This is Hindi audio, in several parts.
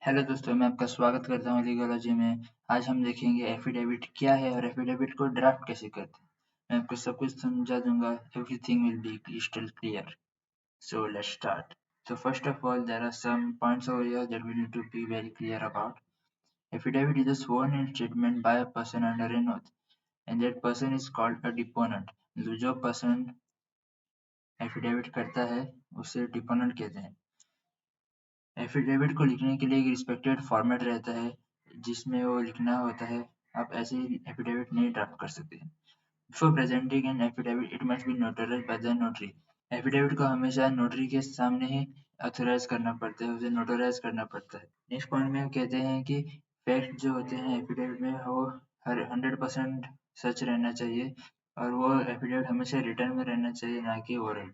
हेलो दोस्तों, मैं आपका स्वागत करता हूँ लीगोलॉजी में। आज हम देखेंगे एफिडेविट क्या है और एफिडेविट को ड्राफ्ट कैसे करते हैं। मैं आपको सब कुछ समझा दूंगा। Everything will be crystal clear. So let's start. So first of all, there are some points over here that we need to be very clear about. Affidavit is a sworn-in statement by a person under an oath, and that person is called a deponent. जो person एफिडेविट करता है उसे डिपोनेंट कहते हैं। एफिडेविट को लिखने के लिए एक रिस्पेक्टेड फॉर्मेट रहता है जिसमें वो लिखना होता है। आप ऐसे ही एफिडेविट नहीं ड्राफ्ट कर सकते। Before presenting an affidavit it must be notarised by the notary. Affidavit को हमेशा नोटरी के सामने ही ऑथराइज करना पड़ता है, उसे नोटराइज करना पड़ता है। नेक्स्ट पॉइंट में हम कहते हैं कि फैक्ट जो होते हैं एफिडेविट में वो हर 100% सच रहना चाहिए और वो एफिडेविट हमेशा रिटर्न में रहना चाहिए, ना कि oral.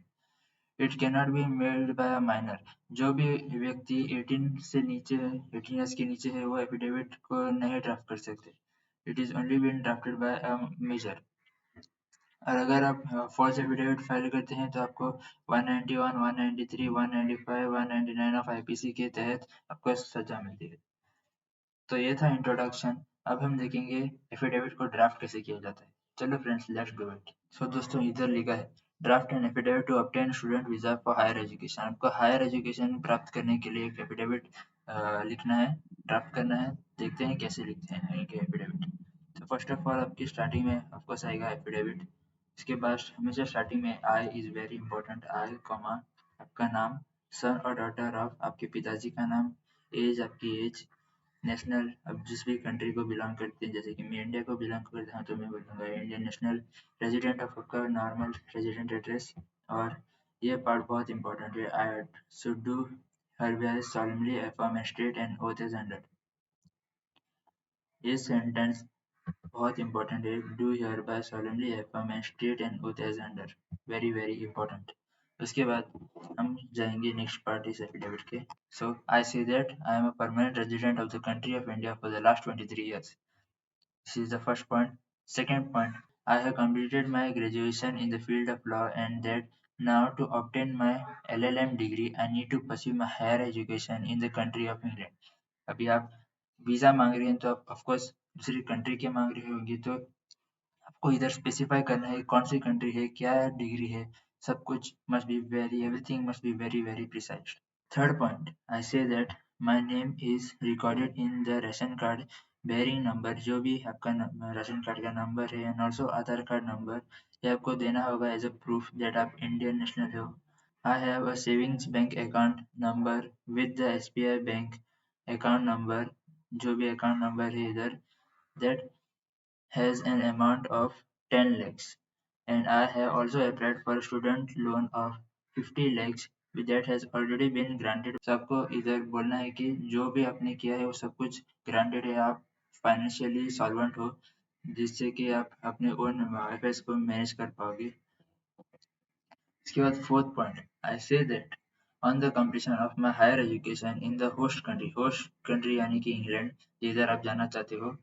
It cannot be made by a minor. जो भी व्यक्ति 18 से नीचे है, 18 ईयर्स के नीचे है, वो एफिडेविट को नहीं ड्राफ्ट कर सकते। It is only been drafted by a major. और अगर आप फॉल्स एफिडेविट फाइल करते हैं तो आपको 191, 193, 195, 199 ऑफ आईपीसी के तहत आपको सजा मिलती है। तो ये था इंट्रोडक्शन। अब हम देखेंगे एफिडेविट को ड्राफ्ट कैसे किया जाता है। चलो friends, let's do it. So दोस्तों, इधर लिखा है draft an affidavit to obtain student visa for higher education. आपको हायर एजुकेशन प्राप्त करने के लिए एक एफिडेविट लिखना है, ड्राफ्ट करना है। देखते हैं कैसे लिखते हैं एक एफिडेविट। तो फर्स्ट ऑफ ऑल आपकी स्टार्टिंग में ऑफकोर्स आएगा एफिडेविट। इसके बाद हमेशा स्टार्टिंग में I is very important. I comma आपका नाम, सन और डॉटर ऑफ आपके पिताजी का नाम, एज आपकी एज, नेशनल अब जिस भी कंट्री को बिलोंग करते हैं, जैसे कि मैं इंडिया को बिलोंग करता हूँ तो मैं बोलूँगा इंडियन नेशनल। रेजिडेंट ऑफ आपका नॉर्मल रेजिडेंट एड्रेस। और ये पार्ट बहुत इंपॉर्टेंट है। I should do hereby solemnly affirm and state an oath as under। ये सेंटेंस बहुत इंपॉर्टेंट है। Do hereby solemnly affirm and state an oath as under, very very important. उसके बाद हम जाएंगे नेक्स्ट पार्ट इस एफिडेविट के। So I say that I am a permanent resident of the country of India for the last 23 years। This is the first point. Second point, I have completed my graduation in the field of law and that now to obtain my LLM degree I need to pursue my higher education in the country of England। अभी आप वीजा मांग रहे हैं तो आप ऑफकोर्स दूसरी कंट्री के मांग रहे होंगे, तो आपको इधर स्पेसिफाई करना है कौन सी कंट्री है, क्या डिग्री है। सब कुछ must be very, everything must be very very precise. Third point, I say that my name is recorded in the ration card bearing number. जो भी आपका राशन कार्ड का नंबर है and also Aadhaar card number, ये आपको देना होगा एज अ प्रूफ दैट आप इंडियन नेशनल हो। I have a savings bank account number with the SBI bank account number, जो भी अकाउंट नंबर है इधर, that has an amount of 10 lakhs, and I have also applied for a student loan of 50 lakhs that has already been granted। So आपको इधर बोलना है कि जो भी आपने किया है वो सब कुछ ग्रांटेड है, आप फाइनेंशियली सॉल्वेंट हो, जिससे कि आप अपने ओन अफेयर्स को मैनेज कर पाओगे। इसके बाद fourth point, I say that on the completion of my higher education in the host country यानी कि इंग्लैंड, जिधर आप जाना चाहते हो,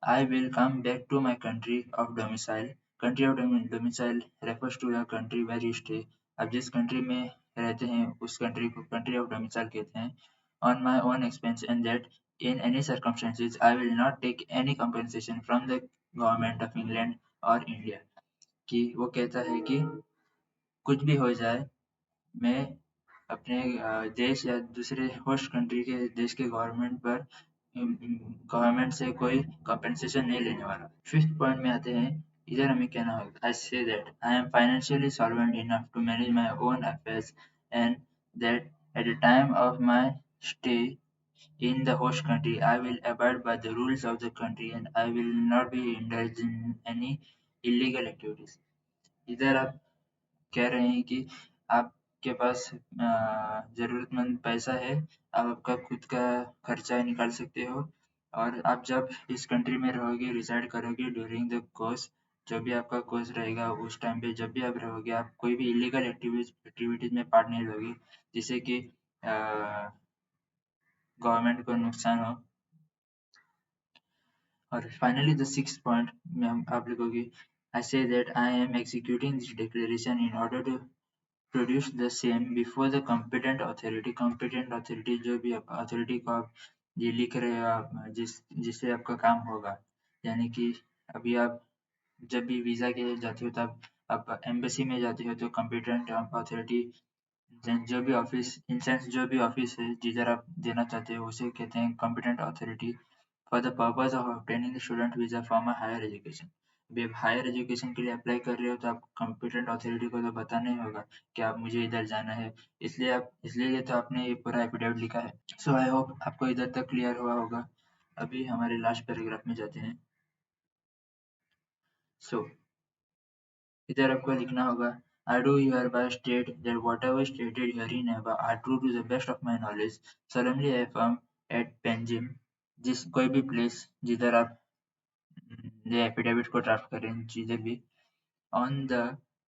I will come back to my country of domicile। Country of domicile refers to a country where you stay। आप जिस कंट्री में रहते हैं उस कंट्री को country of domicile कहते हैं। On my own expense and that in any circumstances I will not take any compensation from the government of England or India। कि वो कहता है कि कुछ भी हो जाए, मैं अपने देश या दूसरे होस्ट कंट्री के देश के गवर्नमेंट पर गवर्नमेंट से कोई कंपनसेशन नहीं लेने वाला। फिफ्थ पॉइंट में आते हैं, इधर हमें कहना होगा I say that I am financially solvent enough to manage my own affairs and that at the time of my stay in the host country I will abide by the rules of the country and I will not be indulged in any illegal activities। इधर आप कह रहे हैं कि आपके पास ज़रूरतमंद पैसा है, आप आपका खुद का खर्चा निकाल सकते हो और आप जब इस कंट्री में रहोगे, रिसाइड करोगे ड्यूरिंग द कोर्स, जो भी आपका कोर्स रहेगा उस टाइम पे जब भी आप रहोगे, आप कोई भी इलीगल एक्टिविटीज़ में पार्ट नहीं लोगे जिससे कि गवर्नमेंट को नुकसान हो। और फाइनली द सिक्स पॉइंट में हम आप लिखोगे I say that I am executing this declaration in order to produce the same before the competent authority। competent authority जो भी authority को आप ये लिख रहे हो आप जिससे आपका काम होगा। यानी कि अभी आप जब भी वीज़ा के लिए जाते हो तब आप एम्बेसी में जाते हो तो कॉम्पिटेंट अथॉरिटी जो भी ऑफिस इन सेंस जो भी ऑफिस है जिधर आप देना चाहते हो उसे कहते हैं competent authority for the purpose of obtaining student visa from a higher education. अभी आप हायर एजुकेशन के लिए अप्लाई कर रहे हो तो आप कॉम्पिटेंट अथॉरिटी को तो बताना ही होगा कि आप मुझे इधर जाना है, इसलिए तो आपने ये पूरा एफिडेविट लिखा है। सो आई होप आपको इधर तक क्लियर हुआ होगा। अभी हमारे लास्ट पैराग्राफ में जाते हैं। सो इधर आपको लिखना होगा I do hereby state that whatever stated herein above are true to the best of my knowledge. Solemnly I affirm at Panjim, जिस कोई भी प्लेस जिधर आप ये एफिडेविट को ड्राफ्ट करें जिधर भी ऑन द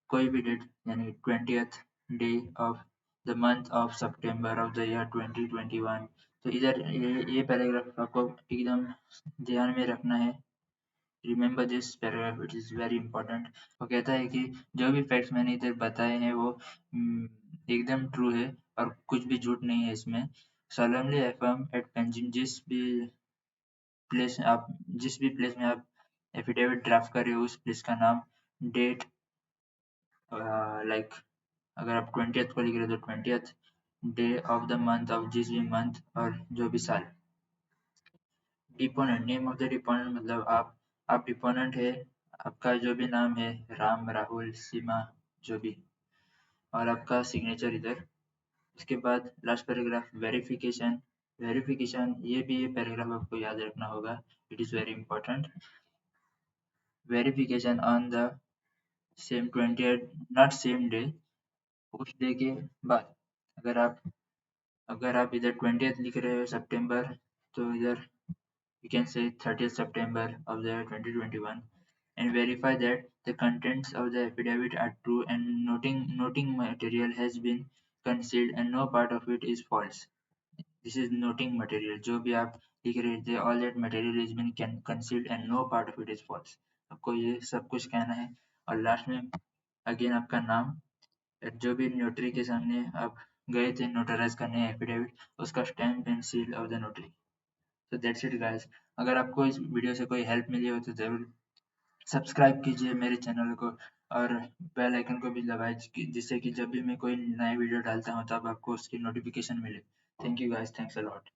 कोई भी डेट यानी 20th day of the month of September of the year 2021। तो इधर ये पैराग्राफ आपको एकदम ध्यान में रखना है। Remember this paragraph, it is very important. वो कहता है कि जो भी फैक्ट्स मैंने इधर बताए हैं वो एकदम ट्रू है और कुछ भी झूठ नहीं है इसमें। solemnly affirm at पेंजिम जिस भी प्लेस में आप एफिडेविट ड्राफ्ट कर रहे हो उस प्लेस का नाम, डेट, लाइक अगर आप 20th को लिख रहे हो तो 20th day of the month of जिस भी मंथ और जो भी साल। Deponent, name of the deponent मतलब आप डिपोनेंट है, आपका जो भी नाम है राम, राहुल, सीमा जो भी, और आपका सिग्नेचर इधर। उसके बाद लास्ट पैराग्राफ वेरिफिकेशन। वेरिफिकेशन ये पैराग्राफ आपको याद रखना होगा, it is very important. Verification on the same 20th, not same day, उस डे के बाद। अगर आप इधर 20th लिख रहे हो सितंबर तो इधर you can say 30th September of the year 2021 and verify that the contents of the affidavit are true and noting material has been concealed and no part of it is false. This is noting material, जो भी आप लिख रहे थे all that material has been concealed and no part of it is false। आपको ये सब कुछ कहना है। और लास्ट में अगेन आपका नाम, जो भी नोटरी के सामने आप गए थे नोटराइज करने एफिडेविट, उसका stamp and seal of the notary. तो दैट्स इट गाइस। अगर आपको इस वीडियो से कोई हेल्प मिली हो तो ज़रूर सब्सक्राइब कीजिए मेरे चैनल को और बेल आइकन को भी दबाएं जिससे कि जब भी मैं कोई नया वीडियो डालता हूँ तब आपको उसकी नोटिफिकेशन मिले। Thank you guys, thanks a lot.